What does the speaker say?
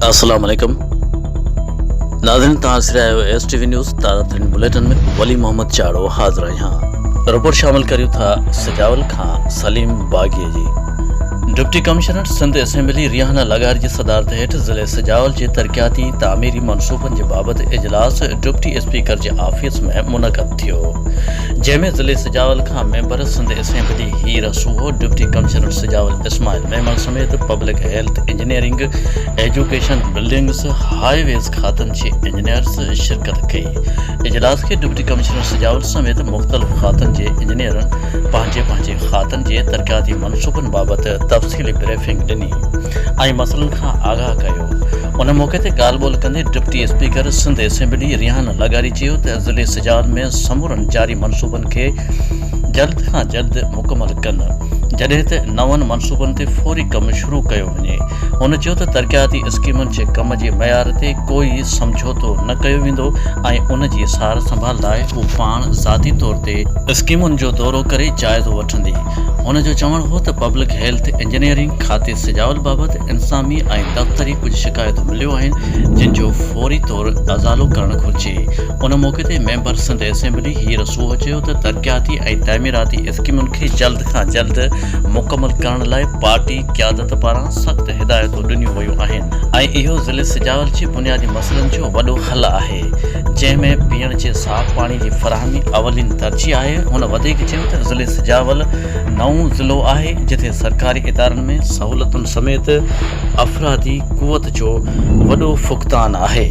अस्सलाम वालेकुम नाज़रीन, ताज़ा एस टी वी न्यूज़ ताज़ा तरीन बुलेटिन में वली मोहम्मद चाड़ो हाज़िर यहाँ रिपोर्ट शामिल करियो था सजावल खां सलीम बागी जी। Deputy commissioner Sindh assembly Rehana लगार जी सदारत हेठ ज़िले सजावल के तरक्याती तामीरी मनसूबन के बाबत इजलास डिप्टी स्पीकर के ऑफिस में मुनक़द थियो, जैमें ज़िले सजावल खां मेंबर सिंध असेंबली हीर सूहो, डिप्टी कमिश्नर सजावल इस्माइल मेमन समेत public health engineering education buildings highways खातन के इंजीनियर्स शिरकत कई। इजलास के डिप्टी कमिश्नर सजावल समेत मुख्तलिफ खातन के इंजीनियरन पंहिंजे खातन के तरक्याती मनसूबन बाबत तफ़सीली ब्रीफिंग ॾिनी ऐं मसइलनि खां आगाह कयो। उन मौके ते ॻाल्हि ॿोल कंदे deputy speaker Sindh assembly Rehan लगारी चयो त ज़िले सजावल में समूरनि जारी मनसूबनि खे जल्द खां जल्द मुकमल कनि, जॾहिं त नवनि मनसूबनि ते फौरी कमु शुरू कयो वञे। हुन चयो त तरक्याती स्कीमुनि जे कम जे मयार ते कोई समझौतो न कयो वेंदो ऐं उन जी सार संभाल लाइ हू पाण ज़ाती तौर ते स्कीमुनि जो दौरो करे जाइज़ो वठंदी। हुन जो चवणु हो त पब्लिक हेल्थ इंजीनियरिंग खाते सजावल बाबति इंसामी ऐं दफ़्तरी कुझु शिकायतूं मिलियूं आहिनि, जिन जो फौरी तौर अज़ालो करणु घुरिजे। उन मौके ते मेंबर सिंध असेंबली हीर सूहो चयो त तरक्याती ऐं तामीराती स्कीमुनि खे जल्द खां जल्द मुकमल करण लाइ पार्टी क़यादत पारां सख़्त हिदायतूं ॾिनियूं वयूं आहिनि ऐं इहो ज़िले सजावल जे बुनियादी मसइलनि जो वॾो हल आहे, जंहिंमें पीअण जे साफ़ पाणी जी फ़राहमी अवलिन तरजीह आहे। हुन वधीक चयो त ज़िले सजावल नओं ज़िलो आहे जिथे सरकारी इदारनि में सहूलतुनि समेत अफ़रादी क़ुवत जो वॾो फुक़तान आहे।